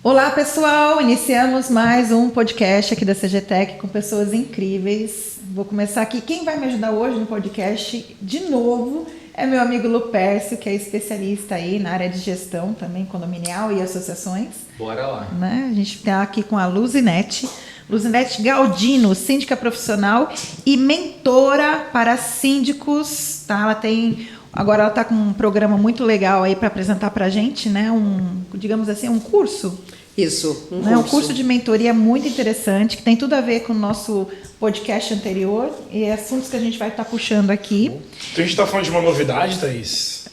Olá, pessoal! Iniciamos mais um podcast aqui da CGTech com pessoas incríveis. Vou começar aqui. Quem vai me ajudar hoje no podcast, de novo, é meu amigo Lupércio, que é especialista aí na área de gestão também condominial e associações. Bora lá. Né? A gente está aqui com a Luzinete Galdino, síndica profissional e mentora para síndicos. Tá? Agora ela está com um programa muito legal aí para apresentar para a gente, né? Digamos assim, um curso. Isso, Um curso de mentoria muito interessante, que tem tudo a ver com o nosso podcast anterior e assuntos que a gente vai estar puxando aqui. Então a gente está falando de uma novidade, Thaís?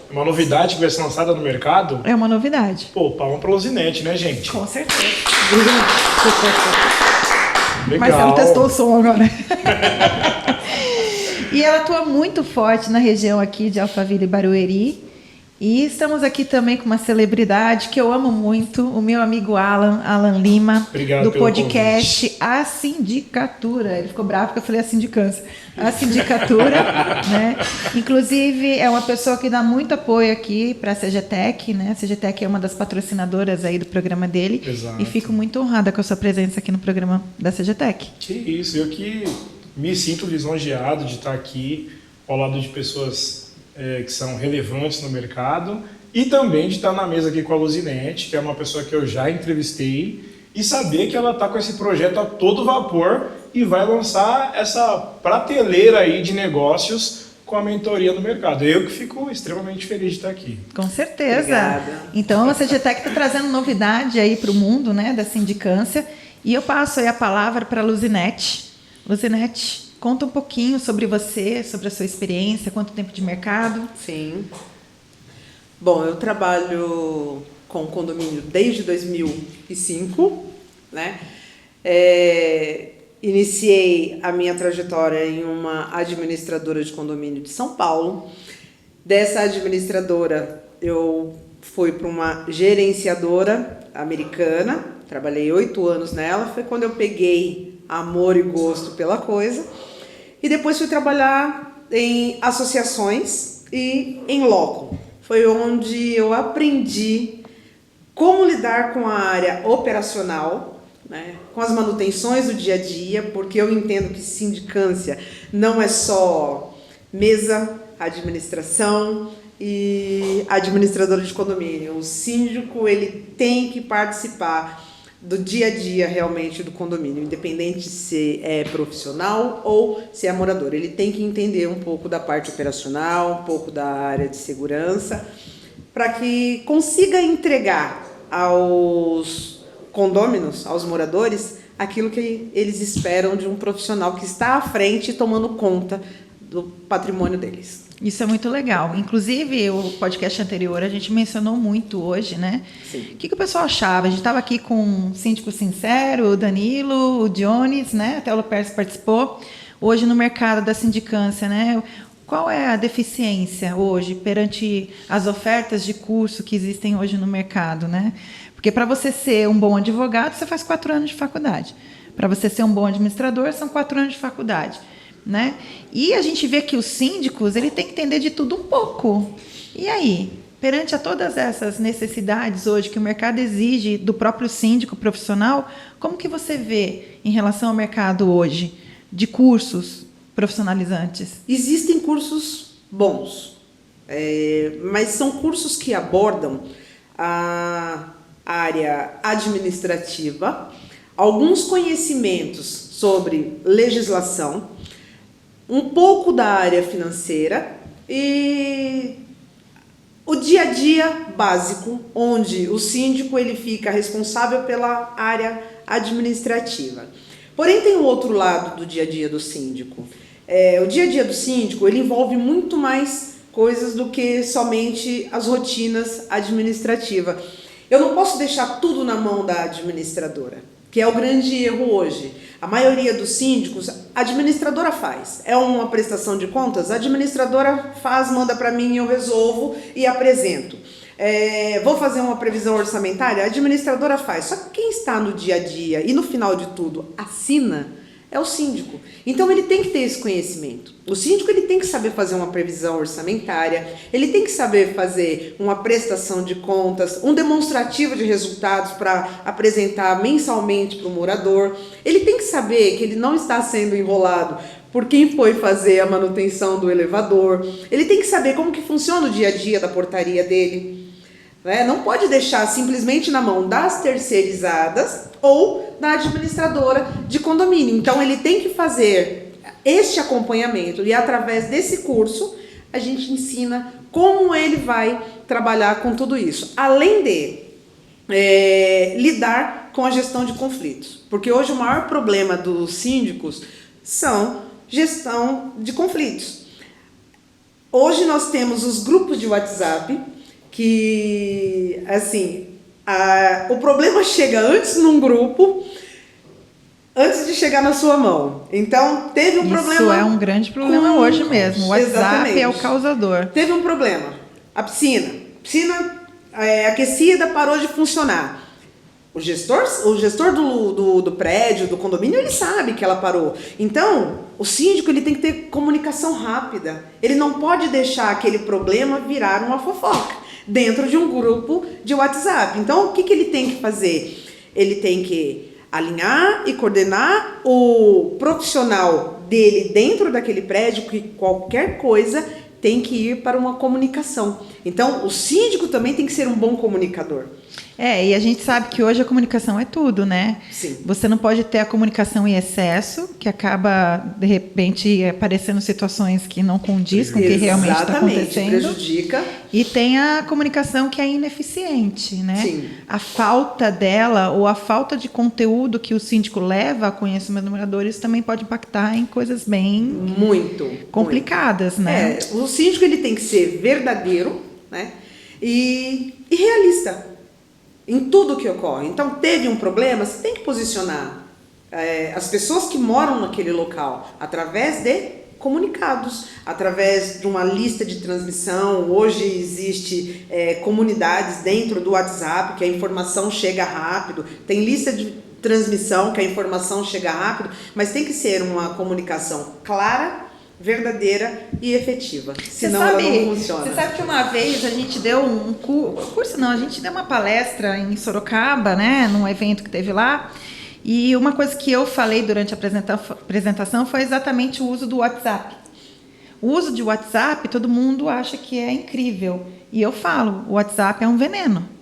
Uma novidade que vai ser lançada no mercado? É uma novidade. Pô, palma pra Luzinete, né, gente? Com certeza. Legal. Marcelo testou o som agora. E ela atua muito forte na região aqui de Alphaville e Barueri. E estamos aqui também com uma celebridade que eu amo muito, o meu amigo Alan Lima, Obrigado do pelo podcast convite. A Sindicatura. Ele ficou bravo porque eu falei a sindicância. A Sindicatura, né? Inclusive, é uma pessoa que dá muito apoio aqui para a CGTech, né? A CGTech é uma das patrocinadoras aí do programa dele. Exato. E fico muito honrada com a sua presença aqui no programa da CGTech. Que isso, eu que me sinto lisonjeado de estar aqui ao lado de pessoas que são relevantes no mercado e também de estar na mesa aqui com a Luzinete, que é uma pessoa que eu já entrevistei, e saber que ela está com esse projeto a todo vapor e vai lançar essa prateleira aí de negócios com a mentoria no mercado. Eu que fico extremamente feliz de estar aqui. Com certeza. Obrigada. Então, a CGTech está trazendo novidade aí para o mundo, né, da sindicância. E eu passo aí a palavra para a Luzinete. Luzinete, conta um pouquinho sobre você, sobre a sua experiência, quanto tempo de mercado. Sim. Bom, eu trabalho com condomínio desde 2005, né? Iniciei a minha trajetória em uma administradora de condomínio de São Paulo. Dessa administradora, eu fui para uma gerenciadora americana, trabalhei 8 anos nela, foi quando eu peguei amor e gosto pela coisa. E depois fui trabalhar em associações e em loco. Foi onde eu aprendi como lidar com a área operacional, né, com as manutenções do dia a dia, porque eu entendo que sindicância não é só mesa, administração e administrador de condomínio. O síndico, ele tem que participar do dia a dia realmente do condomínio, independente se é profissional ou se é morador. Ele tem que entender um pouco da parte operacional, um pouco da área de segurança, para que consiga entregar aos condôminos, aos moradores, aquilo que eles esperam de um profissional que está à frente tomando conta do patrimônio deles. Isso é muito legal. Inclusive, o podcast anterior a gente mencionou muito hoje, né? Sim. O que o pessoal achava? A gente estava aqui com um síndico sincero, o Danilo, o Jones, né? Até o Lupércio participou. Hoje no mercado da sindicância, né? Qual é a deficiência hoje perante as ofertas de curso que existem hoje no mercado, né? Porque para você ser um bom advogado, você faz 4 anos de faculdade. Para você ser um bom administrador, são 4 anos de faculdade. Né? E a gente vê que os síndicos, ele tem que entender de tudo um pouco. E aí, perante a todas essas necessidades hoje que o mercado exige do próprio síndico profissional, como que você vê em relação ao mercado hoje de cursos profissionalizantes? Existem cursos bons, mas são cursos que abordam a área administrativa, alguns conhecimentos sobre legislação, um pouco da área financeira e o dia a dia básico, onde o síndico ele fica responsável pela área administrativa. Porém, tem o outro lado do dia a dia do síndico. O dia a dia do síndico ele envolve muito mais coisas do que somente as rotinas administrativas. Eu não posso deixar tudo na mão da administradora, que é o grande erro hoje. A maioria dos síndicos, a administradora faz. É uma prestação de contas? A administradora faz, manda para mim, eu resolvo e apresento. Vou fazer uma previsão orçamentária? A administradora faz. Só que quem está no dia a dia e no final de tudo assina é o síndico. Então ele tem que ter esse conhecimento. O síndico ele tem que saber fazer uma previsão orçamentária, ele tem que saber fazer uma prestação de contas, um demonstrativo de resultados para apresentar mensalmente para o morador. Ele tem que saber que ele não está sendo enrolado por quem foi fazer a manutenção do elevador. Ele tem que saber como que funciona o dia a dia da portaria dele. Não pode deixar simplesmente na mão das terceirizadas ou da administradora de condomínio. Então ele tem que fazer este acompanhamento e através desse curso a gente ensina como ele vai trabalhar com tudo isso. Além de lidar com a gestão de conflitos. Porque hoje o maior problema dos síndicos são gestão de conflitos. Hoje nós temos os grupos de WhatsApp que, assim, o problema chega antes num grupo, antes de chegar na sua mão. Então, teve um problema... Isso é um grande problema hoje mesmo. O WhatsApp Exatamente. é o causador. Teve um problema. A piscina aquecida parou de funcionar. O gestor do prédio, do condomínio, ele sabe que ela parou. Então, o síndico ele tem que ter comunicação rápida. Ele não pode deixar aquele problema virar uma fofoca dentro de um grupo de WhatsApp. Então, o que ele tem que fazer? Ele tem que alinhar e coordenar o profissional dele dentro daquele prédio, que qualquer coisa tem que ir para uma comunicação. Então, o síndico também tem que ser um bom comunicador. E a gente sabe que hoje a comunicação é tudo, né? Sim. Você não pode ter a comunicação em excesso, que acaba, de repente, aparecendo situações que não condiz com o que realmente está acontecendo. Prejudica. E tem a comunicação que é ineficiente, né? Sim. A falta dela ou a falta de conteúdo que o síndico leva a conhecimento dos moradores também pode impactar em coisas bem muito complicadas, né? O síndico ele tem que ser verdadeiro, né? E realista em tudo que ocorre. Então, teve um problema, você tem que posicionar as pessoas que moram naquele local através de comunicados, através de uma lista de transmissão. Hoje existe comunidades dentro do WhatsApp que a informação chega rápido, tem lista de transmissão que a informação chega rápido, mas tem que ser uma comunicação clara, verdadeira e efetiva, senão ela não funciona. Você sabe que uma vez a gente deu a gente deu uma palestra em Sorocaba, né, num evento que teve lá, e uma coisa que eu falei durante a apresentação foi exatamente o uso do WhatsApp. O uso de WhatsApp, todo mundo acha que é incrível, e eu falo, o WhatsApp é um veneno.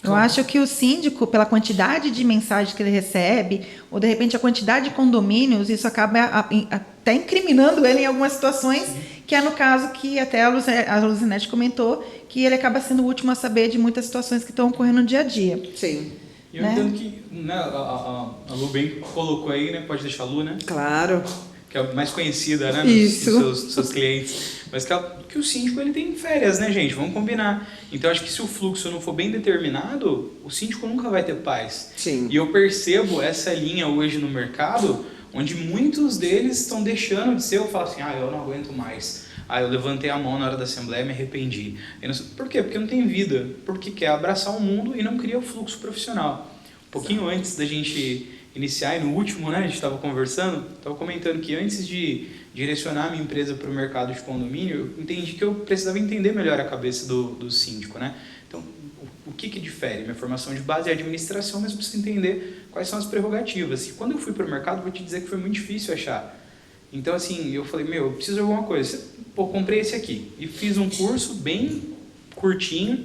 Eu acho que o síndico, pela quantidade de mensagens que ele recebe, ou de repente a quantidade de condomínios, isso acaba até incriminando ele em algumas situações, que é no caso que até a Luzinete comentou, que ele acaba sendo o último a saber de muitas situações que estão ocorrendo no dia a dia. Sim. E eu entendo que a Lu bem colocou aí, né? Pode deixar a Lu, né? Claro. Que é a mais conhecida, né? Isso. Dos seus clientes. Mas que o síndico ele tem férias, né, gente? Vamos combinar. Então, acho que se o fluxo não for bem determinado, o síndico nunca vai ter paz. Sim. E eu percebo essa linha hoje no mercado, onde muitos deles estão deixando de ser. Eu falo assim, eu não aguento mais. Eu levantei a mão na hora da assembleia e me arrependi. Por quê? Porque não tem vida. Porque quer abraçar o mundo e não cria o fluxo profissional. Um pouquinho antes da gente iniciar, e no último, né, a gente estava conversando, estava comentando que antes de direcionar a minha empresa para o mercado de condomínio, eu entendi que eu precisava entender melhor a cabeça do síndico, né? Então, o que difere? Minha formação de base é administração, mas eu preciso entender quais são as prerrogativas. E quando eu fui para o mercado, vou te dizer que foi muito difícil achar. Então, assim, eu falei, eu preciso de alguma coisa. Comprei esse aqui e fiz um curso bem curtinho,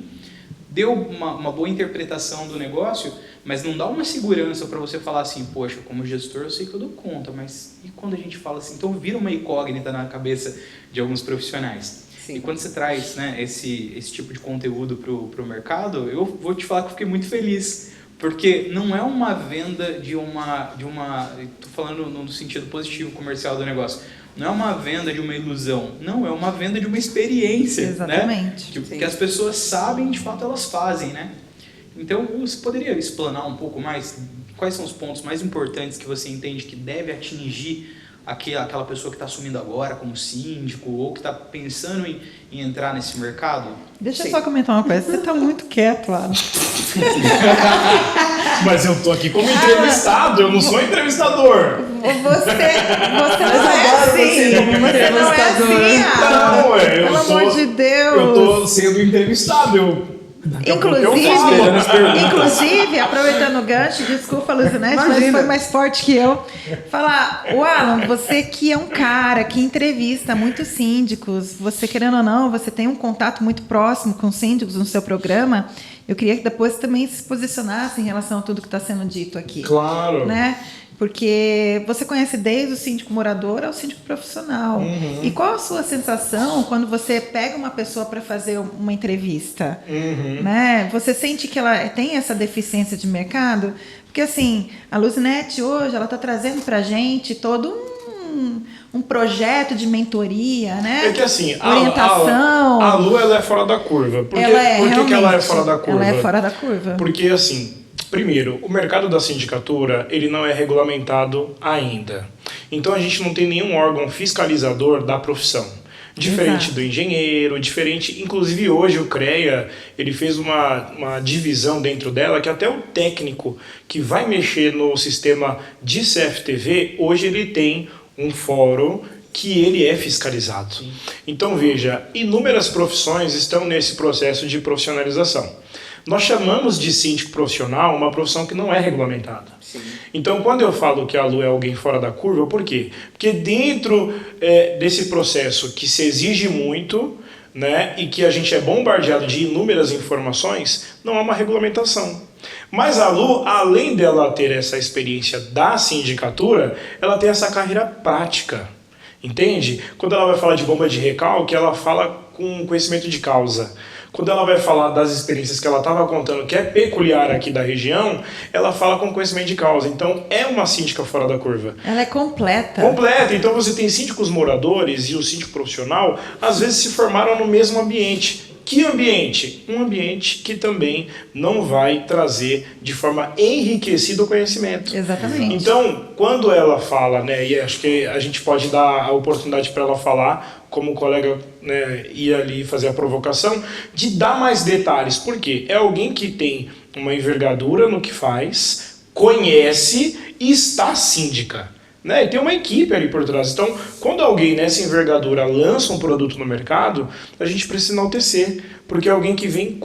deu uma boa interpretação do negócio, mas não dá uma segurança para você falar assim, poxa, como gestor eu sei que eu dou conta, mas e quando a gente fala assim? Então vira uma incógnita na cabeça de alguns profissionais. Sim. E quando você traz, né, esse tipo de conteúdo para o mercado, eu vou te falar que eu fiquei muito feliz, porque não é uma venda de uma estou falando no sentido positivo comercial do negócio, não é uma venda de uma ilusão, não, é uma venda de uma experiência. Exatamente. Né? Que as pessoas sabem, de fato elas fazem, né? Então, você poderia explanar um pouco mais quais são os pontos mais importantes que você entende que deve atingir aquela pessoa que está assumindo agora como síndico ou que está pensando em entrar nesse mercado? Deixa eu só comentar uma coisa. Você está muito quieto, Alan. Mas eu tô aqui como entrevistado, eu não sou entrevistador. Você não é adoro assim. você como Você não é entrevistador. assim, Alan. Não, Pelo amor de Deus. Eu tô sendo entrevistado. Daqui a pouco eu falo. Inclusive, aproveitando o gancho, desculpa, Luzinete, mas Imagina. foi mais forte que eu. Falar, o Alan, você que é um cara que entrevista muitos síndicos, você querendo ou não, você tem um contato muito próximo com síndicos no seu programa. Eu queria que depois também se posicionasse em relação a tudo que está sendo dito aqui. Claro. Né? Porque você conhece desde o síndico morador ao síndico profissional. E qual a sua sensação quando você pega uma pessoa para fazer uma entrevista? Né? Você sente que ela tem essa deficiência de mercado? Porque assim, a Luzinete hoje ela está trazendo para a gente todo um projeto de mentoria, né? É que assim, orientação. a Lu ela é fora da curva. Por que Ela é, que ela é realmente, fora da curva? Ela é fora da curva. Porque assim, primeiro, o mercado da sindicatura ele não é regulamentado ainda. Então a gente não tem nenhum órgão fiscalizador da profissão. Diferente Exato. do engenheiro, diferente... Inclusive hoje o CREA ele fez uma divisão dentro dela que até o técnico que vai mexer no sistema de CFTV, hoje ele tem um fórum que ele é fiscalizado. Sim. Então veja, inúmeras profissões estão nesse processo de profissionalização. Nós chamamos de síndico profissional uma profissão que não é regulamentada. Sim. Então, quando eu falo que a Lu é alguém fora da curva, por quê? Porque dentro desse processo que se exige muito, né, e que a gente é bombardeado de inúmeras informações, não há uma regulamentação. Mas a Lu, além dela ter essa experiência da sindicatura, ela tem essa carreira prática. Entende? Quando ela vai falar de bomba de recalque, ela fala com conhecimento de causa. Quando ela vai falar das experiências que ela estava contando, que é peculiar aqui da região, ela fala com conhecimento de causa. Então, é uma síndica fora da curva. Ela é completa. Completa. Então, você tem síndicos moradores e o síndico profissional, às vezes se formaram no mesmo ambiente. Que ambiente? Um ambiente que também não vai trazer de forma enriquecida o conhecimento. Exatamente. Então, quando ela fala, né, e acho que a gente pode dar a oportunidade para ela falar, como o colega, né, ia ali fazer a provocação, de dar mais detalhes. Por quê? É alguém que tem uma envergadura no que faz, conhece e está síndica. Né? E tem uma equipe ali por trás. Então, quando alguém nessa envergadura lança um produto no mercado, a gente precisa enaltecer, porque é alguém que vem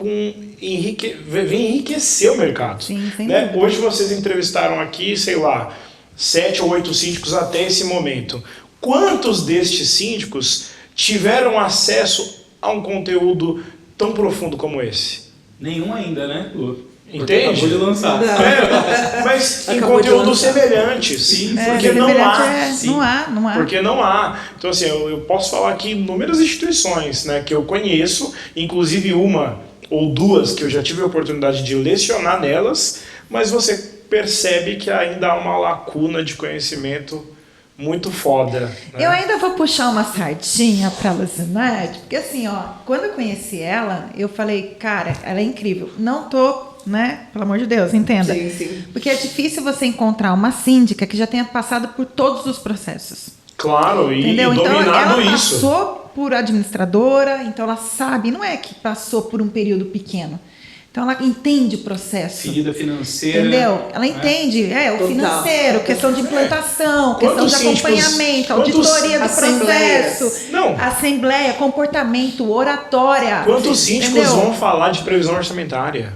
vem enriquecer o mercado. Sim, né? Hoje vocês entrevistaram aqui, sei lá, 7 ou 8 síndicos até esse momento. Quantos destes síndicos tiveram acesso a um conteúdo tão profundo como esse? Nenhum ainda, né, Lu? Entende? Acabou de lançar. Mas em Acabou de conteúdos lançar. semelhantes. Sim, porque não há. Não há. Porque não há. Então, assim, eu posso falar aqui inúmeras instituições, né, que eu conheço, inclusive uma ou duas que eu já tive a oportunidade de lecionar nelas, mas você percebe que ainda há uma lacuna de conhecimento muito foda. Né? Eu ainda vou puxar uma sardinha pra Luzinete, porque assim, ó, quando eu conheci ela, eu falei, cara, ela é incrível. Não tô, né, pelo amor de Deus, entenda. Sim, sim. Porque é difícil você encontrar uma síndica que já tenha passado por todos os processos. Claro, e Entendeu? Então dominado ela isso. passou por administradora, então ela sabe, não é que passou por um período pequeno. Então ela entende o processo. Ferida financeira. Entendeu? Ela entende, o Total. financeiro, questão de implantação, questão Quantos de síndicos- acompanhamento, quantos auditoria do assembleias? processo, Não. assembleia, comportamento, oratória. Quantos síndicos entendeu? vão falar de previsão orçamentária?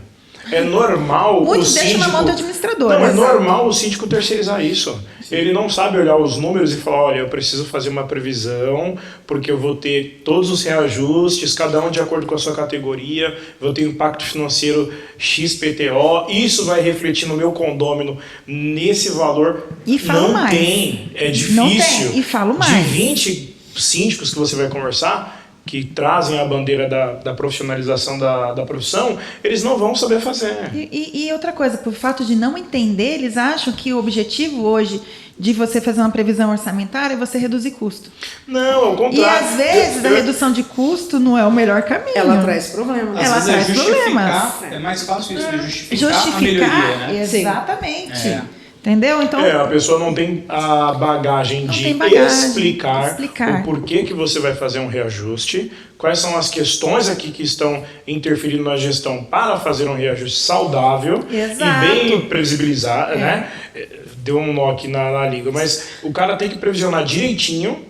É normal Muitos o deixam síndico... na mão do administrador. Não, é Exato. normal o síndico terceirizar isso. Ele não sabe olhar os números e falar, olha, eu preciso fazer uma previsão, porque eu vou ter todos os reajustes, cada um de acordo com a sua categoria, vou ter impacto financeiro XPTO, isso vai refletir no meu condômino nesse valor. E falo não mais. tem, é difícil. Não tem, e falo mais. De 20 síndicos que você vai conversar, que trazem a bandeira da profissionalização da profissão, eles não vão saber fazer. E outra coisa, por fato de não entender, eles acham que o objetivo hoje de você fazer uma previsão orçamentária é você reduzir custo. Não, ao contrário. E às vezes a redução de custo não é o melhor caminho. Ela traz problemas. Às Ela vezes traz justificar, problemas. É mais fácil isso de justificar a melhoria, né? Exatamente. É. Entendeu? Então, A pessoa não tem a bagagem Não de tem bagagem, explicar explicar. o porquê que você vai fazer um reajuste, quais são as questões aqui que estão interferindo na gestão para fazer um reajuste saudável Exato. e bem previsibilizar, né? Deu um nó aqui na língua, mas o cara tem que previsionar direitinho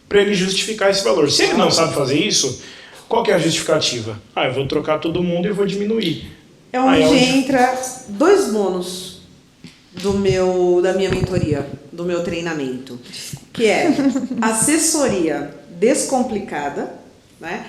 para ele justificar esse valor. Se ele não sabe fazer isso, qual que é a justificativa? Eu vou trocar todo mundo e vou diminuir. É onde Aí entra 2 bônus da minha mentoria, do meu treinamento, que é assessoria descomplicada, né,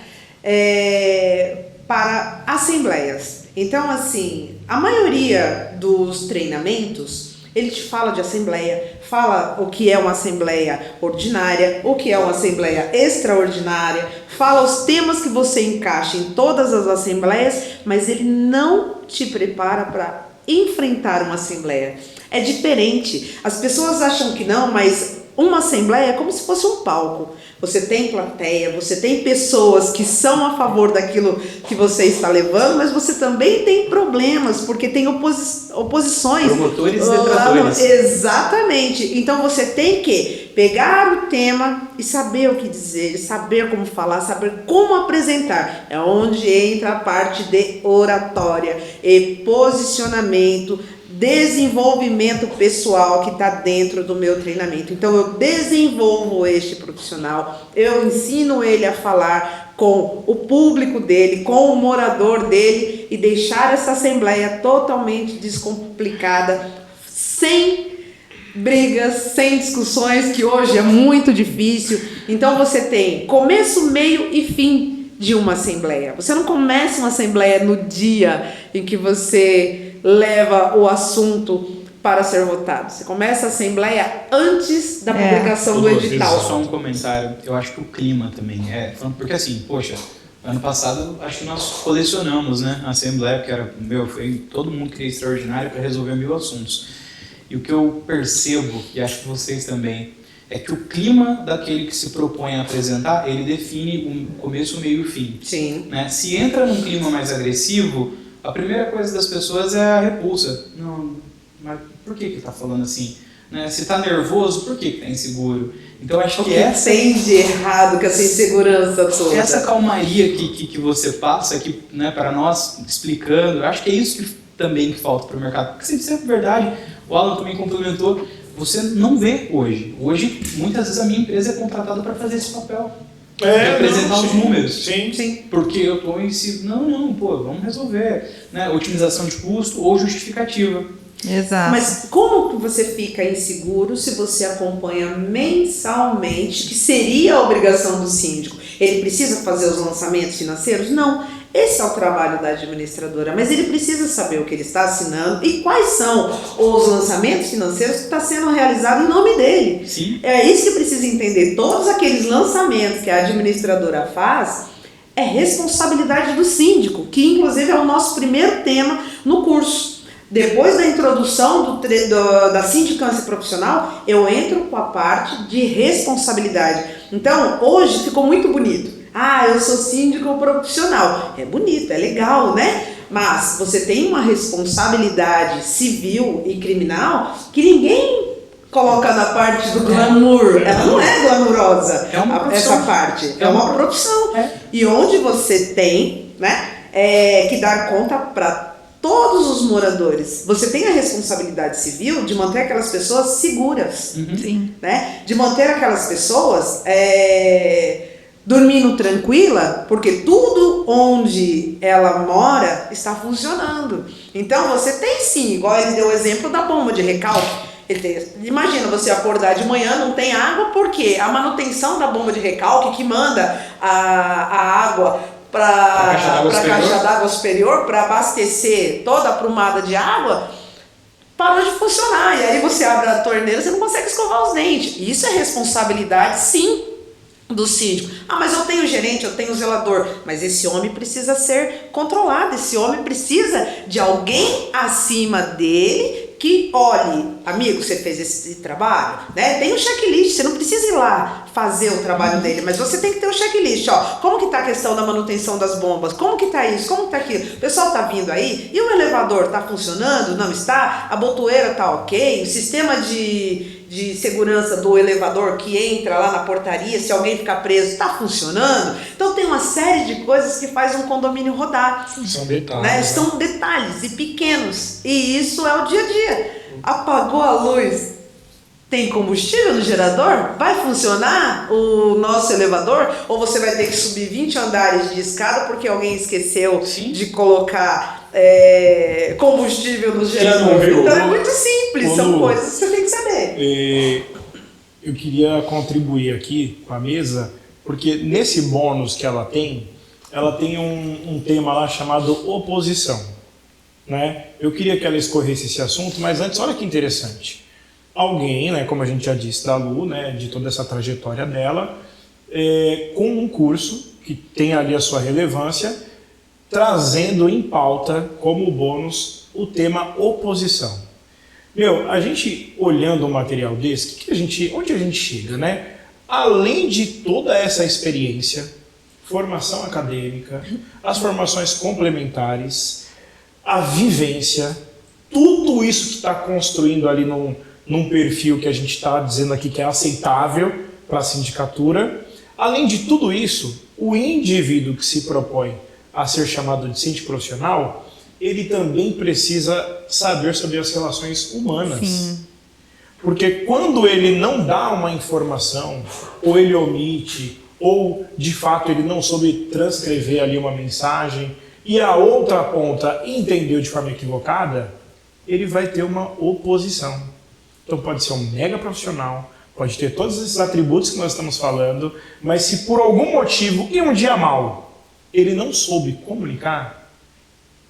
para assembleias. Então, assim, a maioria dos treinamentos, ele te fala de assembleia, fala o que é uma assembleia ordinária, o que é uma assembleia extraordinária, fala os temas que você encaixa em todas as assembleias, mas ele não te prepara para enfrentar uma assembleia. É diferente. As pessoas acham que não, mas uma assembleia é como se fosse um palco. Você tem plateia, você tem pessoas que são a favor daquilo que você está levando, mas você também tem problemas, porque tem oposições. Promotores e detratores. Exatamente. Então você tem que pegar o tema e saber o que dizer, saber como falar, saber como apresentar. É onde entra a parte de oratória e posicionamento, desenvolvimento pessoal que está dentro do meu treinamento. Então eu desenvolvo este profissional, eu ensino ele a falar com o público dele, com o morador dele e deixar essa assembleia totalmente descomplicada, sem brigas, sem discussões, que hoje é muito difícil. Então você tem começo, meio e fim de uma assembleia. Você não começa uma assembleia no dia em que você leva o assunto para ser votado. Você começa a assembleia antes da publicação do edital. Só um comentário. Eu acho que o clima também porque assim, poxa, ano passado acho que nós colecionamos, né, a assembleia, porque era, todo mundo queria extraordinário para resolver 1000 assuntos. E o que eu percebo, e acho que vocês também, é que o clima daquele que se propõe a apresentar, ele define o começo, o meio e o fim. Sim. Né? Se entra num clima mais agressivo, a primeira coisa das pessoas é a repulsa. Não, mas por que está falando assim? Né? Se está nervoso, por que está inseguro? Então acho que essa tem de errado com essa insegurança toda. Essa calmaria que você passa aqui, né, para nós, explicando, acho que é isso que também falta para o mercado. Porque se é verdade, o Alan também complementou, você não vê hoje. Hoje, muitas vezes a minha empresa é contratada para fazer esse papel. De apresentar os números. Sim. Porque eu estou em si. Não, vamos resolver. Né? Otimização de custo ou justificativa. Exato. Mas como que você fica inseguro se você acompanha mensalmente, que seria a obrigação do síndico? Ele precisa fazer os lançamentos financeiros? Não. Esse é o trabalho da administradora, mas ele precisa saber o que ele está assinando e quais são os lançamentos financeiros que está sendo realizado em nome dele. Sim. É isso que precisa entender. Todos aqueles lançamentos que a administradora faz é responsabilidade do síndico, que inclusive é o nosso primeiro tema no curso. Depois da introdução da sindicância profissional, eu entro com a parte de responsabilidade. Então, hoje ficou muito bonito. Eu sou síndico profissional. É bonito, é legal, né? Mas você tem uma responsabilidade civil e criminal que ninguém coloca na parte do glamour. Ela não é glamurosa, essa parte. É uma profissão. E onde você tem, né, que dar conta para todos os moradores. Você tem a responsabilidade civil de manter aquelas pessoas seguras. Sim. Né? De manter aquelas pessoas dormindo tranquila, porque tudo onde ela mora está funcionando. Então você tem sim, igual ele deu o exemplo da bomba de recalque. Imagina você acordar de manhã, não tem água, porque a manutenção da bomba de recalque que manda a água para a caixa d'água superior, para abastecer toda a prumada de água, parou de funcionar. E aí você abre a torneira, você não consegue escovar os dentes. Isso é responsabilidade, sim, do síndico. Mas eu tenho gerente, eu tenho zelador. Mas esse homem precisa ser controlado. Esse homem precisa de alguém acima dele que olhe, amigo, você fez esse trabalho, né? Tem um checklist, você não precisa ir lá fazer o trabalho dele, mas você tem que ter um checklist, ó. Como que tá a questão da manutenção das bombas? Como que tá isso? Como que tá aquilo? O pessoal tá vindo aí? E o elevador tá funcionando? Não está? A botoeira tá ok? O sistema de segurança do elevador que entra lá na portaria, se alguém ficar preso, tá funcionando? Então tem uma série de coisas que faz um condomínio rodar. São detalhes. Né? São detalhes e pequenos. E isso é o dia a dia. Apagou a luz, tem combustível no gerador? Vai funcionar o nosso elevador? Ou você vai ter que subir 20 andares de escada porque alguém esqueceu de colocar combustível no gerador? Então é muito simples, são coisas que você tem que saber. Eu queria contribuir aqui com a mesa, porque nesse bônus que ela tem um tema lá chamado oposição. Né? Eu queria que ela escorresse esse assunto, mas antes, olha que interessante. Alguém, né, como a gente já disse, da Lu, né, de toda essa trajetória dela, com um curso que tem ali a sua relevância, trazendo em pauta como bônus o tema oposição. A gente olhando um material desse, onde a gente chega, né? Além de toda essa experiência, formação acadêmica, as formações complementares, a vivência, tudo isso que está construindo ali num perfil que a gente está dizendo aqui que é aceitável para a sindicatura. Além de tudo isso, o indivíduo que se propõe a ser chamado de síndico profissional, ele também precisa saber sobre as relações humanas. Sim. Porque quando ele não dá uma informação, ou ele omite, ou de fato ele não soube transcrever ali uma mensagem, e a outra ponta entendeu de forma equivocada, ele vai ter uma oposição. Então pode ser um mega profissional, pode ter todos esses atributos que nós estamos falando, mas se por algum motivo, e um dia mal, ele não soube comunicar,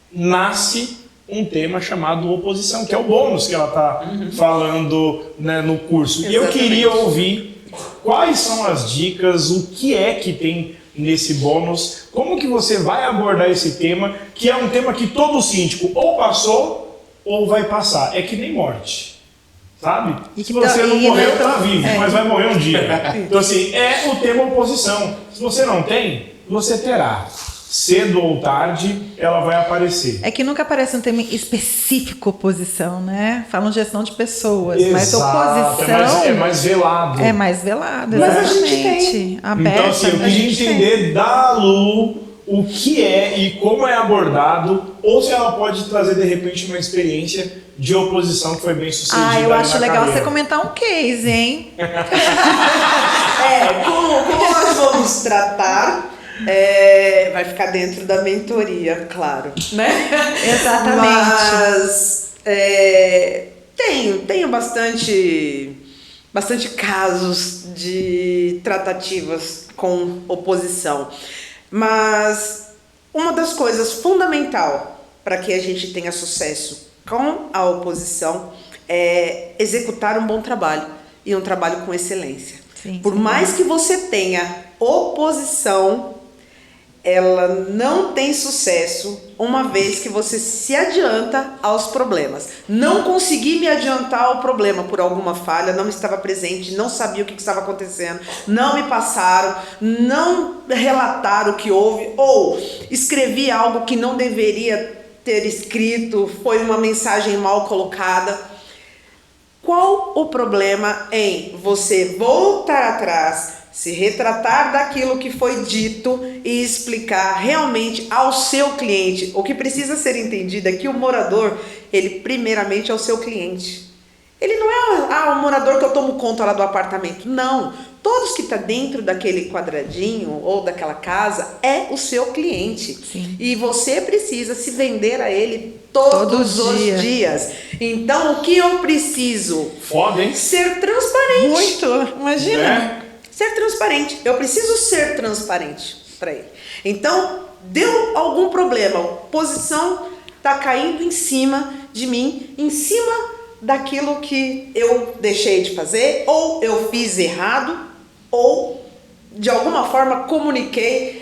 nasce um tema chamado oposição, que é o bônus que ela está falando, né, no curso. Exatamente. E eu queria ouvir quais são as dicas, o que é que tem nesse bônus, como que você vai abordar esse tema, que é um tema que todo síndico ou passou ou vai passar. É que nem morte, sabe? E se você não morreu, tá vivo, é. mas vai morrer um dia. Então assim, é o tema oposição. Se você não tem, você terá. Cedo ou tarde, ela vai aparecer. É que nunca aparece um tema específico oposição, né? Falam gestão de pessoas, mas Exato, oposição é mais velado. é mais velado, Mas a gente exatamente. tem. Aberta, Então, assim, eu a queria gente entender da Lu o que é e como é abordado, ou se ela pode trazer, de repente, uma experiência de oposição que foi bem sucedida. eu acho na legal carreira. você comentar um case, hein? Como nós vamos tratar, vai ficar dentro da mentoria, claro, né? Exatamente. Mas tenho bastante casos de tratativas com oposição. Mas uma das coisas fundamental para que a gente tenha sucesso com a oposição é executar um bom trabalho e um trabalho com excelência. Sim, Por mais que você tenha oposição, ela não tem sucesso uma vez que você se adianta aos problemas. Não consegui me adiantar ao problema por alguma falha, não estava presente, não sabia o que estava acontecendo, não me passaram, não relataram o que houve, ou escrevi algo que não deveria ter escrito, foi uma mensagem mal colocada. Qual o problema em você voltar atrás, se retratar daquilo que foi dito e explicar realmente ao seu cliente? O que precisa ser entendido é que o morador, ele primeiramente é o seu cliente. Ele não é o morador que eu tomo conta lá do apartamento. Não. Todos que estão dentro daquele quadradinho ou daquela casa é o seu cliente. Sim. E você precisa se vender a ele todos os dias. Então, o que eu preciso? Foda, hein? Ser transparente. Muito, imagina. Né? Ser transparente. Eu preciso ser transparente para ele. Então, deu algum problema, a oposição está caindo em cima de mim, em cima daquilo que eu deixei de fazer, ou eu fiz errado, ou de alguma forma comuniquei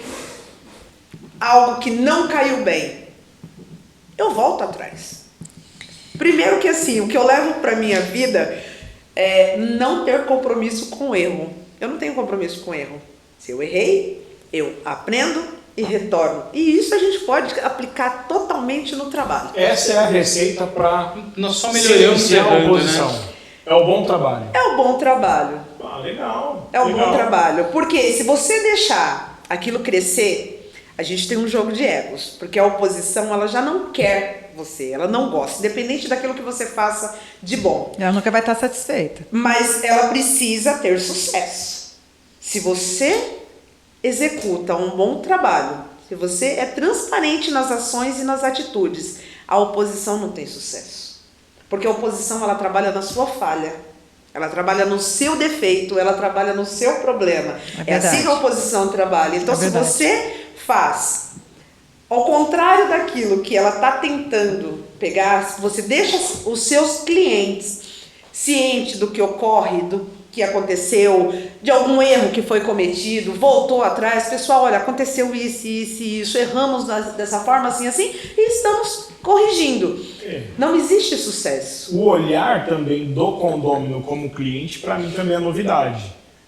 algo que não caiu bem. Eu volto atrás. Primeiro que assim, o que eu levo pra minha vida é não ter compromisso com o erro. Eu não tenho compromisso com o erro. Se eu errei, eu aprendo e retorno. E isso a gente pode aplicar totalmente no trabalho. Essa é a receita para Nós só melhoramos silenciar a errando, oposição. né? É o bom trabalho. É o bom trabalho. Ah, legal. É um legal. bom trabalho. Porque se você deixar aquilo crescer, a gente tem um jogo de egos. Porque a oposição, ela já não quer você, ela não gosta, independente daquilo que você faça de bom. Ela nunca vai estar satisfeita. Mas ela precisa ter sucesso. Se você executa um bom trabalho, se você é transparente nas ações e nas atitudes, a oposição não tem sucesso. Porque a oposição, ela trabalha na sua falha. Ela trabalha no seu defeito, ela trabalha no seu problema. É assim que a oposição trabalha. Então, se você faz ao contrário daquilo que ela está tentando pegar, se você deixa os seus clientes cientes do que ocorre, do que aconteceu, de algum erro que foi cometido, voltou atrás, pessoal, olha, aconteceu isso, erramos dessa forma, assim, e estamos corrigindo. Não existe sucesso. O olhar também do condômino como cliente, para mim, também é novidade,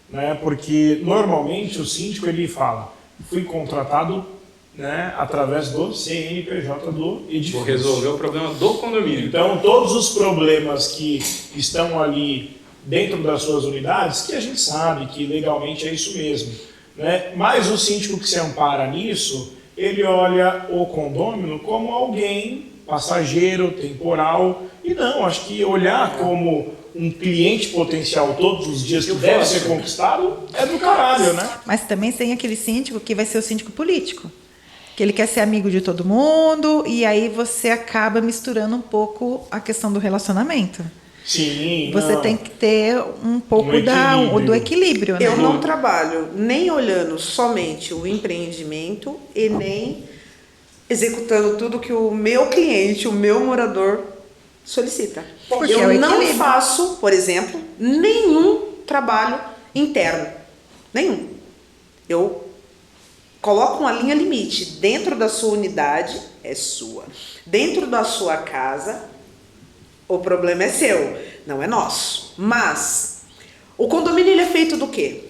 né? Porque, normalmente, o síndico, ele fala, fui contratado, né, através do CNPJ do edifício. Vou resolver o problema do condomínio. Então, todos os problemas que estão ali dentro das suas unidades, que a gente sabe que legalmente é isso mesmo, né? Mas o síndico que se ampara nisso, ele olha o condômino como alguém passageiro, temporal, e não, acho que olhar como um cliente potencial todos os dias que deve ser conquistado é do caralho, né? Mas também tem aquele síndico que vai ser o síndico político, que ele quer ser amigo de todo mundo, e aí você acaba misturando um pouco a questão do relacionamento. Sim. Você tem que ter um pouco do equilíbrio, né? Eu não trabalho nem olhando somente o empreendimento e nem executando tudo que o meu cliente, o meu morador solicita. Porque eu é o não equilíbrio. faço, por exemplo, nenhum trabalho interno. Nenhum. Eu coloco uma linha limite. Dentro da sua unidade, é sua. Dentro da sua casa, o problema é seu, não é nosso. Mas o condomínio, ele é feito do quê?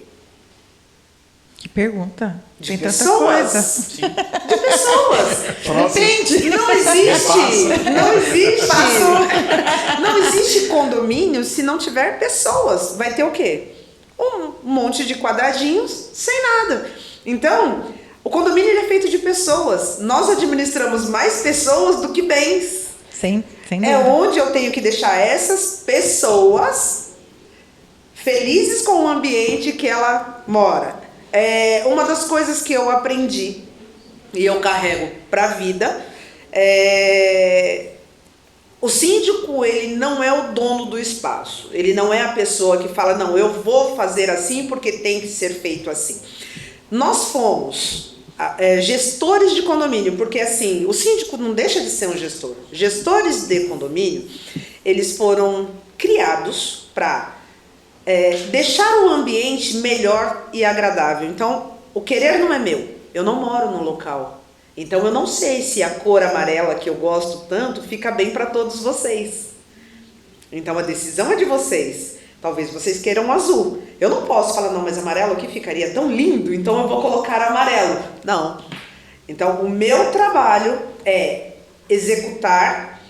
Que pergunta. De Tem tanta pessoas. coisa. De pessoas. Depende. Não existe condomínio se não tiver pessoas. Vai ter o quê? Um monte de quadradinhos sem nada. Então, o condomínio, ele é feito de pessoas. Nós administramos mais pessoas do que bens. Sem É dúvida. onde eu tenho que deixar essas pessoas felizes com o ambiente que ela mora. Uma das coisas que eu aprendi e eu carrego para a vida o síndico, ele não é o dono do espaço. Ele não é a pessoa que fala, não, eu vou fazer assim porque tem que ser feito assim. Nós fomos gestores de condomínio, porque assim, o síndico não deixa de ser um gestor. Gestores de condomínio, eles foram criados para deixar o ambiente melhor e agradável. Então, o querer não é meu. Eu não moro no local. Então, eu não sei se a cor amarela que eu gosto tanto fica bem para todos vocês. Então, a decisão é de vocês. Talvez vocês queiram azul. Eu não posso falar, não, mas amarelo aqui ficaria tão lindo, então eu vou colocar amarelo. Não. Então, o meu trabalho é executar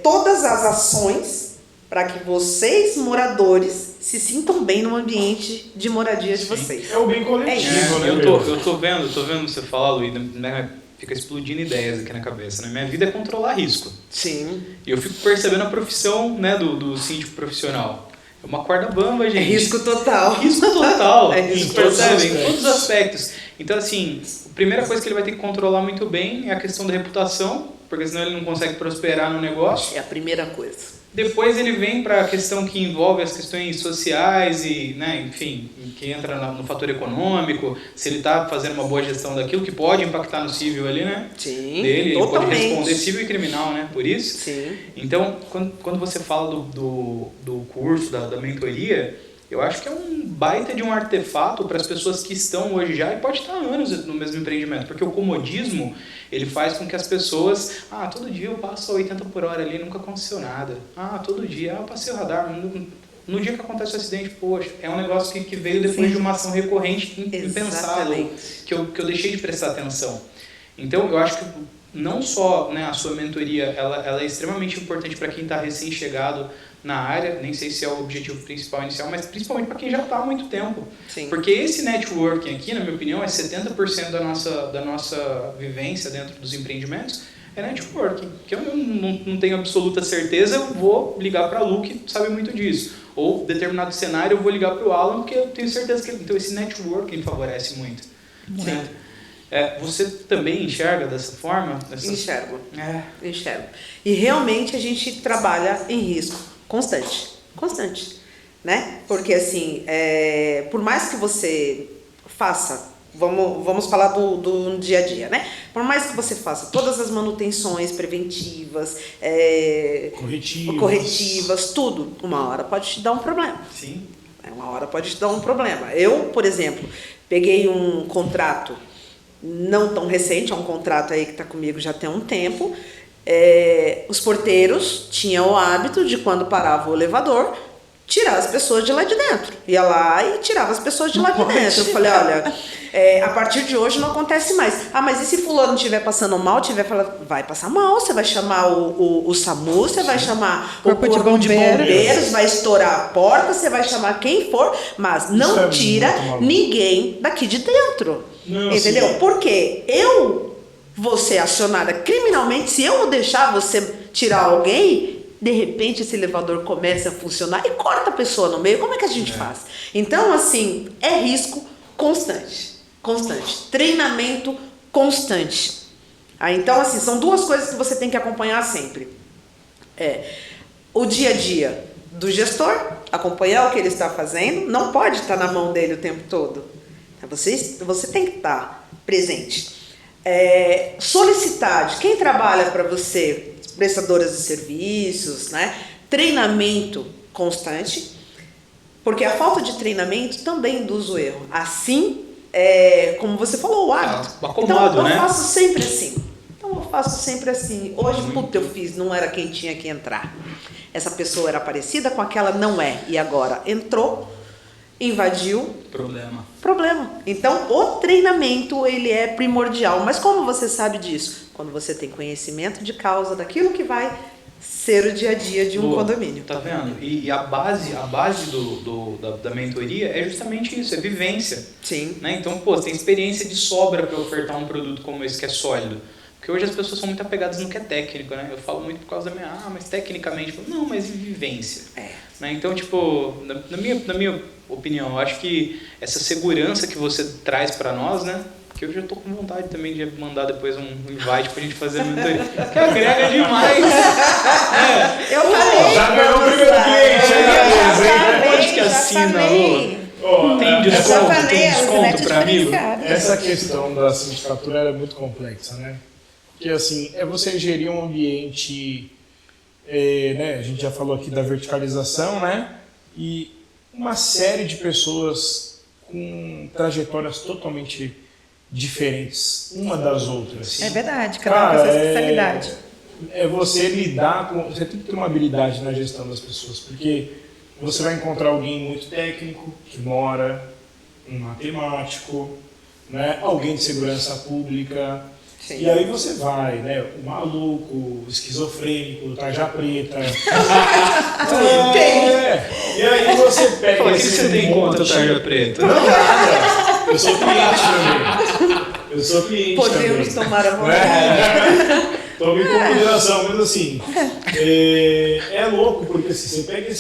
todas as ações para que vocês, moradores, se sintam bem no ambiente de moradia de vocês. É o bem coletivo, né? Eu tô vendo você falar, Luísa, né? Fica explodindo ideias aqui na cabeça, né? Minha vida é controlar risco. Sim. E eu fico percebendo a profissão, né, do síndico profissional. É uma corda bamba, gente. É risco total. Risco total. É risco Percebe? total. Em todos os aspectos. Então, assim, a primeira coisa que ele vai ter que controlar muito bem é a questão da reputação, porque senão ele não consegue prosperar no negócio. É a primeira coisa. Depois ele vem para a questão que envolve as questões sociais e, né, enfim, que entra no fator econômico, se ele está fazendo uma boa gestão daquilo, que pode impactar no civil ali, né? Sim, Dele, ele pode totalmente. responder civil e criminal, né? Por isso. Sim. Então, quando você fala do curso, da mentoria, eu acho que é um baita de um artefato para as pessoas que estão hoje já e pode estar há anos no mesmo empreendimento, porque o comodismo, ele faz com que as pessoas, todo dia eu passo a 80 por hora ali, nunca aconteceu nada. Todo dia, eu passei o radar, no dia que acontece o acidente, poxa, é um negócio que veio depois de uma ação recorrente impensável, que eu deixei de prestar atenção. Então, eu acho que não só, né, a sua mentoria, ela é extremamente importante para quem está recém-chegado na área, nem sei se é o objetivo principal inicial, mas principalmente para quem já está há muito tempo. Sim. Porque esse networking aqui, na minha opinião, é 70% da nossa vivência dentro dos empreendimentos, é networking. Que eu não tenho absoluta certeza, eu vou ligar para a Lu, que sabe muito disso. Ou, determinado cenário, eu vou ligar para o Alan, porque eu tenho certeza que... Então, esse networking favorece muito. Sim. Você também enxerga dessa forma? Enxergo. Enxergo. E realmente a gente trabalha em risco constante, né? Porque assim, por mais que você faça, vamos falar do dia a dia, né? Por mais que você faça todas as manutenções preventivas, corretivas, tudo, uma hora pode te dar um problema. Sim. Uma hora pode te dar um problema. Eu, por exemplo, peguei um contrato não tão recente, é um contrato aí que está comigo já tem um tempo. Os porteiros tinham o hábito de, quando parava o elevador, tirar as pessoas de lá de dentro. Ia lá e tirava as pessoas de lá de dentro. Eu falei, olha, a partir de hoje não acontece mais. Mas e se fulano estiver passando mal, vai passar mal, você vai chamar o SAMU, você vai chamar o corpo de bombeiros, vai estourar a porta, você vai chamar quem for, mas não tira ninguém daqui de dentro. Não, entendeu? Sim. Porque eu vou ser acionada criminalmente se eu não deixar você tirar alguém. De repente esse elevador começa a funcionar e corta a pessoa no meio. Como é que a gente faz? Então, assim, é risco constante. Treinamento constante. Então, assim, são duas coisas que você tem que acompanhar sempre. O dia a dia do gestor, acompanhar o que ele está fazendo, não pode estar na mão dele o tempo todo. Você tem que estar presente. Solicitar de quem trabalha para você, prestadoras de serviços, né? Treinamento constante, porque a falta de treinamento também induz o erro. Assim, como você falou, o hábito. Acomodo, então, eu faço sempre assim. Hoje, eu fiz, não era quem tinha que entrar. Essa pessoa era parecida com aquela, não é. E agora entrou, invadiu. Problema. Então, o treinamento, ele é primordial. Mas como você sabe disso? Quando você tem conhecimento de causa daquilo que vai ser o dia a dia de um condomínio. Tá vendo? E a base da mentoria é justamente isso, é vivência. Sim. Né? Então, você tem experiência de sobra para ofertar um produto como esse que é sólido. Porque hoje as pessoas são muito apegadas no que é técnico, né? Eu falo muito por causa da minha... mas tecnicamente... Não, mas em vivência. Né? Então, tipo, na minha opinião, eu acho que essa segurança que você traz para nós, né? Que eu já tô com vontade também de mandar depois um invite pra gente fazer a mentoria. Que agrega demais. Eu falei. Já ganhou o primeiro cliente aí, onde que assina, Lu? Tem desconto para amigo? Essa questão da sindicatura é muito complexa, né? Porque assim, você gerir um ambiente, né? A gente já falou aqui da verticalização, né? E uma série de pessoas com trajetórias totalmente diferentes uma das outras. É verdade, cada um com essa especialidade. Você lidar com... Você tem que ter uma habilidade na gestão das pessoas, porque você vai encontrar alguém muito técnico, que mora, um matemático, né? Alguém de segurança pública. Sim. E aí você vai, né? O maluco, o esquizofrênico, o tarja preta. E aí você pega... O que você tem contra o tarja preta? Não, nada. Eu sou cliente também. Podemos tomar a vontade. Tome em consideração, mas assim, é louco, porque assim, você pega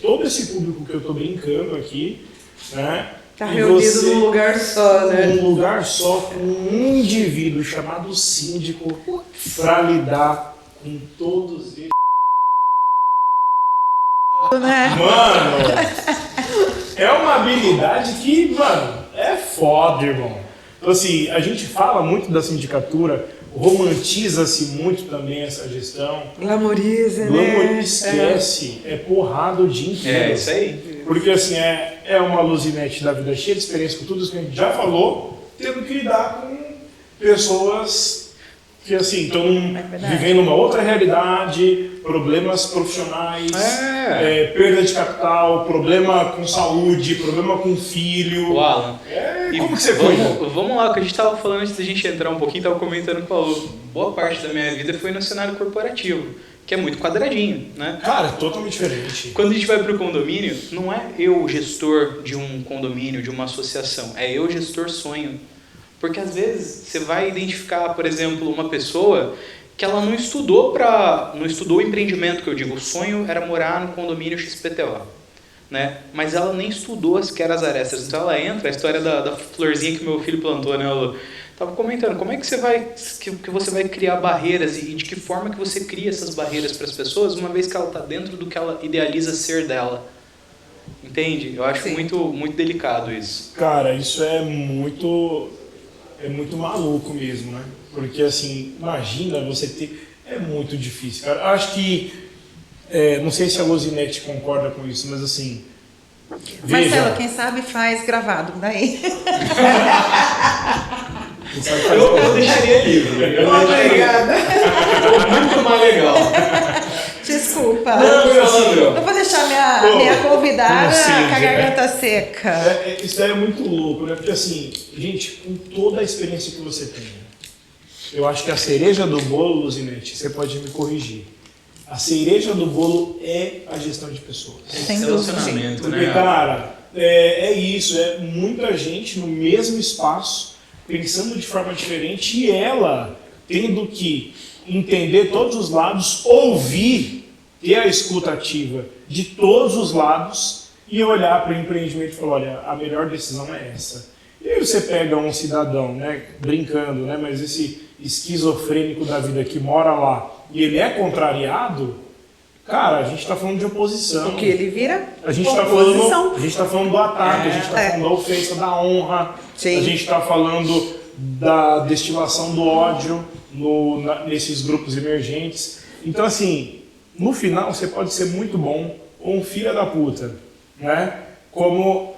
todo esse público que eu tô brincando aqui, né? Tá reunido num lugar só, né? Num lugar só, com um indivíduo chamado síndico para lidar com todos eles. Mano, é uma habilidade que, mano, é foda, irmão. Então assim, a gente fala muito da sindicatura, romantiza-se muito também essa gestão. Glamoriza, né? Esquece, é porrada o dia inteiro. Isso aí. Porque assim, é uma Luzinete da vida cheia de experiência com tudo isso que a gente já falou, tendo que lidar com pessoas que assim estão vivendo uma outra realidade, problemas profissionais, perda de capital, problema com saúde, problema com filho. O Alan. Como que você cuida? Vamos lá, o que a gente estava falando antes da gente entrar um pouquinho, estava comentando com o Paulo. Boa parte da minha vida foi no cenário corporativo, que é muito quadradinho, né? Cara, totalmente diferente. Quando a gente vai para o condomínio, não é eu gestor de um condomínio, de uma associação, é eu gestor sonho. Porque às vezes você vai identificar, por exemplo, uma pessoa que ela não estudou o empreendimento, que eu digo, o sonho era morar no condomínio XPTO, né? Mas ela nem estudou sequer as arestas. Então ela entra, a história da florzinha que meu filho plantou, né? Eu estava comentando, como é que você vai criar barreiras e de que forma que você cria essas barreiras para as pessoas, uma vez que ela está dentro do que ela idealiza ser dela. Entende? Eu acho muito, muito delicado isso. Cara, isso é muito maluco mesmo, né? Porque assim, imagina você ter... É muito difícil, cara. Acho que... não sei se a Luzinete concorda com isso, mas assim... Marcelo, quem sabe faz gravado, daí. Eu deixaria livre. Obrigada. Muito mais legal. Desculpa. Não vou deixar minha convidada com a garganta seca. Isso é muito louco, né? Porque assim, gente, com toda a experiência que você tem, eu acho que a cereja do bolo, Luzinete, você pode me corrigir. A cereja do bolo é a gestão de pessoas. Sem Relacionamento, porque, né? cara, é isso, é muita gente no mesmo espaço, pensando de forma diferente, e ela tendo que entender todos os lados, ouvir, ter a escuta ativa de todos os lados e olhar para o empreendimento e falar, olha, a melhor decisão é essa. E aí você pega um cidadão, né, brincando, né, mas esse esquizofrênico da vida que mora lá e ele é contrariado, cara, a gente está falando de oposição. O que ele vira? A gente está falando do ataque, a gente está falando da ofensa, da honra, Sim. a gente está falando da destilação do ódio nesses grupos emergentes. Então, assim, no final você pode ser muito bom ou um filho da puta, né?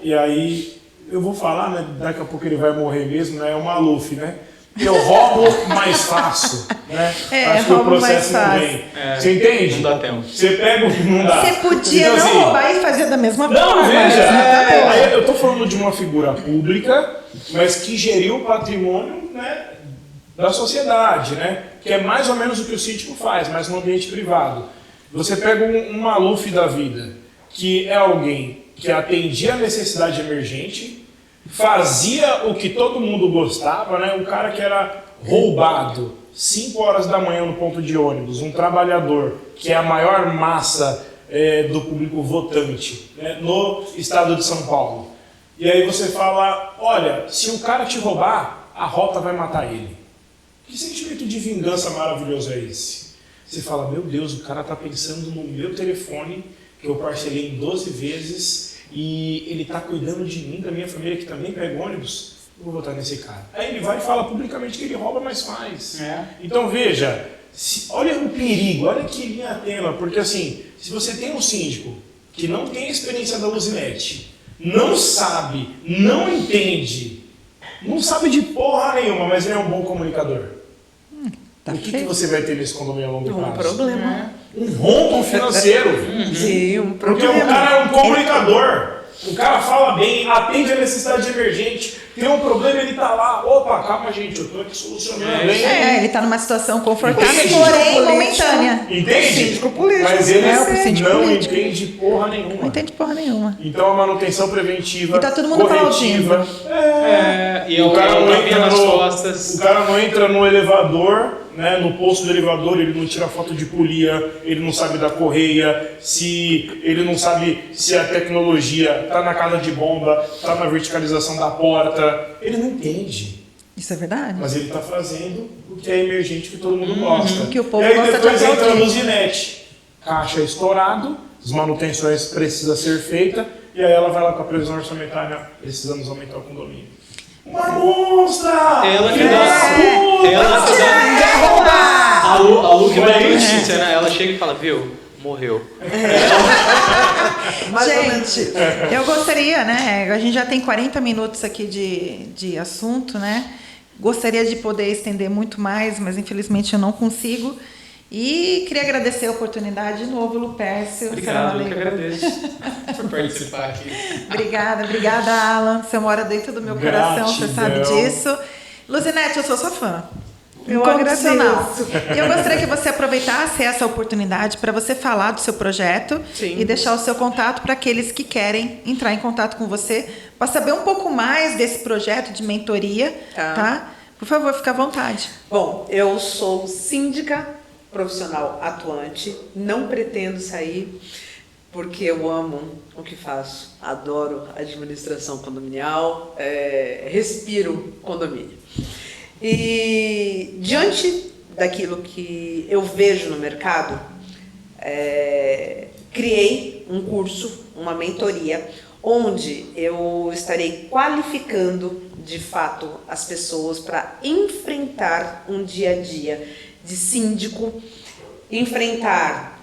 E aí, eu vou falar, né? Daqui a pouco ele vai morrer mesmo, né? É o Maluf, né? Eu roubo mais fácil, né? Acho que o processo não vem. Você entende? Não dá tempo. Você pega o que não dá. Você podia então, não assim, roubar e fazer da mesma forma. não, veja, Né? aí eu tô falando de uma figura pública, mas que geriu o patrimônio, né, da sociedade, né? Que é mais ou menos o que o síndico faz, mas no ambiente privado. Você pega um Maluf da vida, que é alguém que atendia a necessidade emergente, fazia o que todo mundo gostava, né? Um cara que era roubado 5 horas da manhã no ponto de ônibus, um trabalhador que é a maior massa do público votante, né, no estado de São Paulo. E aí você fala, olha, se o cara te roubar, a rota vai matar ele. Que sentimento de vingança maravilhoso é esse? Você fala, meu Deus, o cara está pensando no meu telefone, que eu parcelei em 12 vezes, e ele está cuidando de mim, da minha família, que também pega ônibus. Eu vou votar nesse cara. Aí ele vai e fala publicamente que ele rouba, mas faz. Então veja, olha o perigo, olha que linha tênue, porque assim, se você tem um síndico que não tem a experiência da Luzinete, não sabe, não entende, não sabe de porra nenhuma, mas ele é um bom comunicador. Tá o que você vai ter nesse condomínio a longo prazo? Um problema. Um rombo financeiro. Sim, um Porque problema. o cara é um comunicador. O cara fala bem, atende a necessidade emergente, tem um problema, ele tá lá. Opa, calma, gente, eu tô aqui solucionando. Ele está numa situação confortável, Entende? porém momentânea. Entende? Síndico político. Mas ele o síndico não político. entende porra nenhuma. Não entende porra nenhuma. Então a manutenção preventiva, E tá todo mundo corretiva. E o cara não entra nas costas. O cara não entra no elevador, né, no posto do elevador, ele não tira foto de polia, ele não sabe da correia, ele não sabe se a tecnologia está na casa de bomba, está na verticalização da porta. Ele não entende. Isso é verdade? Mas ele está fazendo o que é emergente, que todo mundo gosta. que o povo e aí gosta de depois entra a aplaudir. Luzinete. Caixa estourado, as manutenções precisam ser feitas, e aí ela vai lá com a previsão orçamentária, precisamos aumentar o condomínio. Uma monstra! Ela que Filha dá. da puta! Ela que dá. A Lu que dá Olha aí. notícia, né? Ela chega e fala, viu? morreu. Mais ou menos. Gente, eu gostaria, né? A gente já tem 40 minutos aqui de assunto, né? Gostaria de poder estender muito mais, mas infelizmente eu não consigo. E queria agradecer a oportunidade de novo, Lupércio. Obrigado, eu que agradeço por participar aqui. Obrigada, Alan. Você mora dentro do meu coração, você sabe disso. Luzinete, eu sou sua fã. Eu Incondicional. agradeço. Eu gostaria que você aproveitasse essa oportunidade para você falar do seu projeto. Sim. E deixar o seu contato para aqueles que querem entrar em contato com você para saber um pouco mais desse projeto de mentoria, tá? Por favor, fique à vontade. Bom, eu sou síndica profissional atuante, não pretendo sair porque eu amo o que faço, adoro administração condominial, respiro condomínio. E diante daquilo que eu vejo no mercado, criei um curso, uma mentoria, onde eu estarei qualificando de fato as pessoas para enfrentar um dia a dia de síndico, enfrentar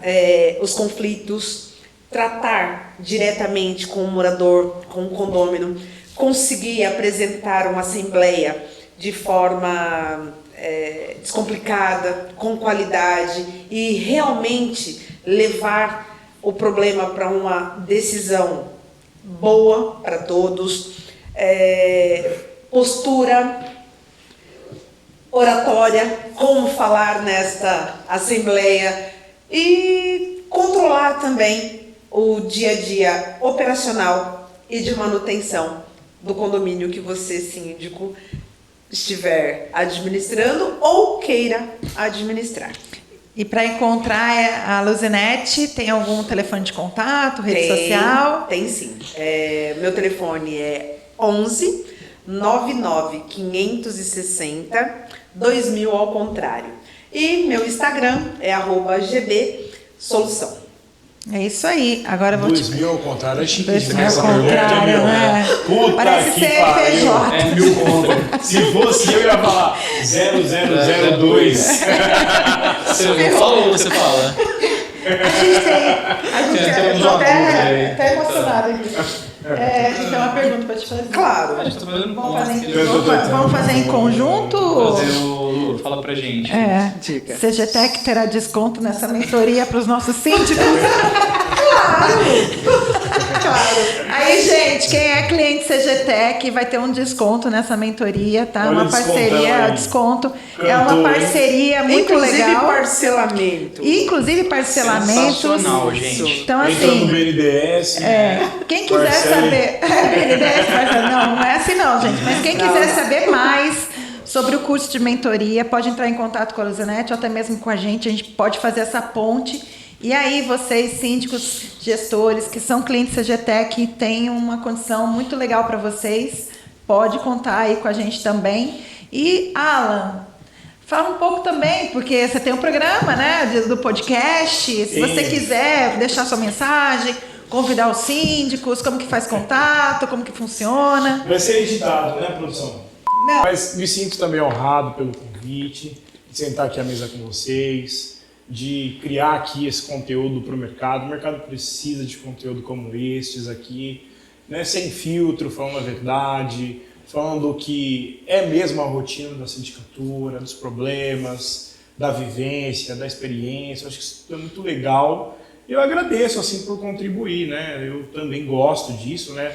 os conflitos, tratar diretamente com o morador, com o condômino, conseguir apresentar uma assembleia de forma descomplicada, com qualidade e realmente levar o problema para uma decisão boa para todos, postura, oratória, como falar nesta assembleia e controlar também o dia a dia operacional e de manutenção do condomínio que você, síndico, estiver administrando ou queira administrar. E para encontrar a Luzinete, tem algum telefone de contato, rede social? Tem sim. Meu telefone é 11 99 560 2000 ao contrário. E meu Instagram é @gbsolução. É isso aí. Agora eu vou 2000 ao contrário, é chique 2000 demais ao essa pergunta, contrário, meu. né? Puta Parece que CNPJ. pariu. É 1000 conto. Se fosse eu ia falar 0002. Você falou ou você fala? A gente Tem tô uma dúvida aí. até emocionada aqui. Então, uma pergunta para te fazer. Claro. A gente tá fazendo Vamos fazer em conjunto? Fala pra gente. Dica. CGTEC terá desconto nessa mentoria para os nossos síndicos? Claro. Aí, gente, quem é cliente CGTEC vai ter um desconto nessa mentoria, tá? Olha Uma o descontão parceria, aí. desconto. Cantou, É uma hein? parceria muito Inclusive legal. parcelamento. Inclusive parcelamentos. Sensacional, gente. Então, Entra no assim, BNDES. quem quiser Parcele. saber. Não é assim não, gente. Mas quem quiser saber mais sobre o curso de mentoria, pode entrar em contato com a Luzinete ou até mesmo com a gente pode fazer essa ponte. E aí, vocês, síndicos, gestores, que são clientes CGTEC, tem uma condição muito legal para vocês. Pode contar aí com a gente também. E, Alan, fala um pouco também, porque você tem um programa, né, do podcast. Se você quiser deixar sua mensagem, convidar os síndicos, como que faz contato, como que funciona. Vai ser editado, né, produção? Não. Mas me sinto também honrado pelo convite, de sentar aqui à mesa com vocês, de criar aqui esse conteúdo para o mercado. O mercado precisa de conteúdo como estes aqui, né, sem filtro, falando a verdade, falando o que é mesmo a rotina da sindicatura, dos problemas, da vivência, da experiência. Eu acho que isso é muito legal. Eu agradeço assim por contribuir, né? Eu também gosto disso, né?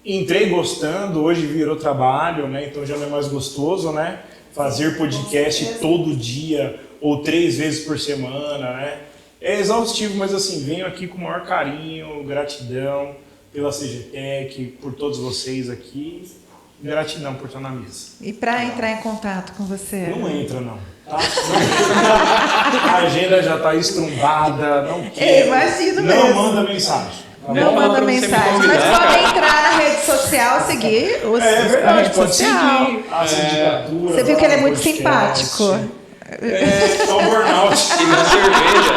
Entrei gostando, hoje virou trabalho, né? Então já não é mais gostoso, né? Fazer podcast todo dia ou 3 vezes por semana, né? É exaustivo, mas assim, venho aqui com o maior carinho, gratidão pela CGTEC, por todos vocês aqui. Gratidão por estar na mesa. E para entrar em contato com você? Não entra, não. Tá? A agenda já está estrumbada, não quero. Imagino não mesmo. manda mensagem. Tá Não bom? manda pra você me mensagem, mas convidar. podem entrar na rede social, seguir a verdade, rede pode social. seguir a sindicatura. Você viu que ele é muito podcast. simpático. É um burnout. E na cerveja.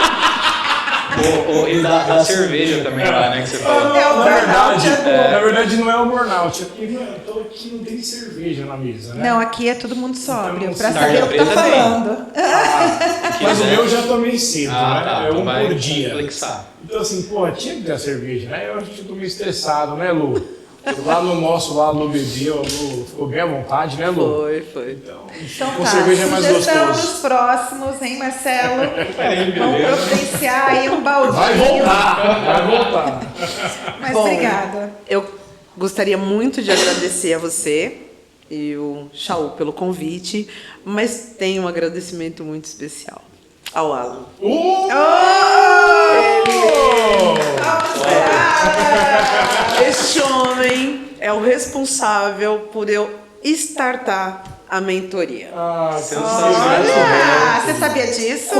E da cerveja também lá, né, que você falou. É o burnout. Na verdade, não é o burnout, é porque eu tô aqui não tem cerveja na mesa, né? Não, aqui é todo mundo sóbrio, Então, pra Tarja saber o que tá Preta tem. falando. Mas o meu eu já tomei cedo, né? É um vai por dia. complexar. Então, assim, pô, tinha que ter a cerveja, né? Eu acho que eu tô meio estressado, né, Lu? Lá no nosso, lá no bebê, o Lu ficou bem à vontade, né, Lu? Foi. Então Com tá, cerveja é mais sugestão gostoso. dos próximos, hein, Marcelo? Vamos providenciar aí um baldinho. Vai voltar. Mas Bom, obrigada. Eu gostaria muito de agradecer a você e o Shaul pelo convite, mas tenho um agradecimento muito especial ao Alan. Este homem é o responsável por eu startar a mentoria. Olha, você sabia disso?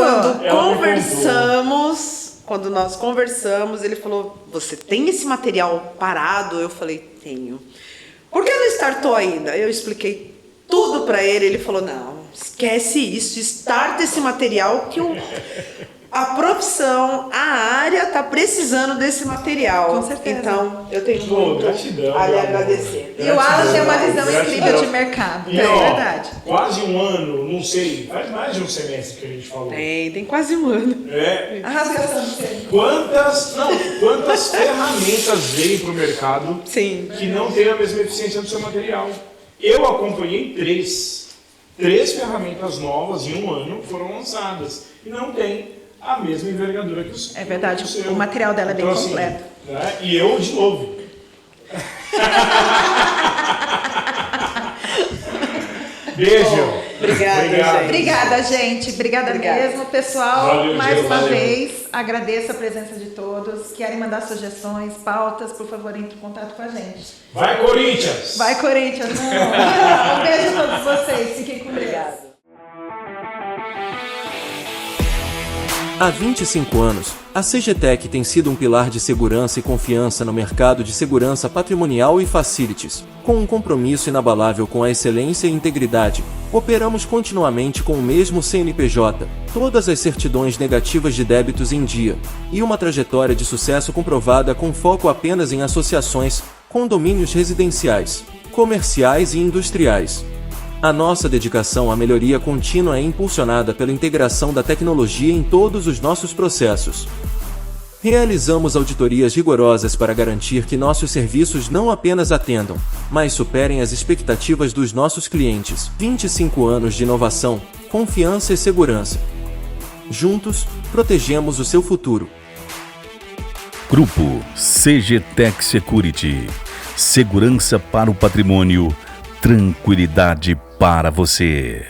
Quando nós conversamos, ele falou: você tem esse material parado? Eu falei: tenho. Por que não startou ainda? Eu expliquei tudo para ele. Ele falou: não, esquece isso, starta esse material que a profissão, a área está precisando desse material. Com certeza. Então, eu tenho muito gratidão, a lhe meu amor. agradecer. E o Alan tem uma visão Gratidão. incrível de mercado, E, é ó, verdade. quase um ano, não sei, faz mais de um semestre que a gente falou. Tem quase um ano. É, Arrasou. quantas ferramentas vêm para o mercado Sim. que não tem a mesma eficiência do seu material? Eu acompanhei três ferramentas novas em um ano foram lançadas e não tem a mesma envergadura que o seu. É verdade, que o seu. o material dela é bem Então, assim, completo. né, e eu, de novo. Beijo. Obrigada, gente. Obrigada, gente. Obrigada mesmo, pessoal. Valeu, Mais Gil, uma valeu. vez, agradeço a presença de todos. Querem mandar sugestões, pautas, por favor, entre em contato com a gente. Vai, Corinthians! Vai, Corinthians! Não. Um beijo a todos vocês. Fiquem com Deus. Há 25 anos, a CGTEC tem sido um pilar de segurança e confiança no mercado de segurança patrimonial e facilities. Com um compromisso inabalável com a excelência e integridade, operamos continuamente com o mesmo CNPJ, todas as certidões negativas de débitos em dia, e uma trajetória de sucesso comprovada com foco apenas em associações, condomínios residenciais, comerciais e industriais. A nossa dedicação à melhoria contínua é impulsionada pela integração da tecnologia em todos os nossos processos. Realizamos auditorias rigorosas para garantir que nossos serviços não apenas atendam, mas superem as expectativas dos nossos clientes. 25 anos de inovação, confiança e segurança. Juntos, protegemos o seu futuro. Grupo CGTEC Security. Segurança para o patrimônio, tranquilidade para você.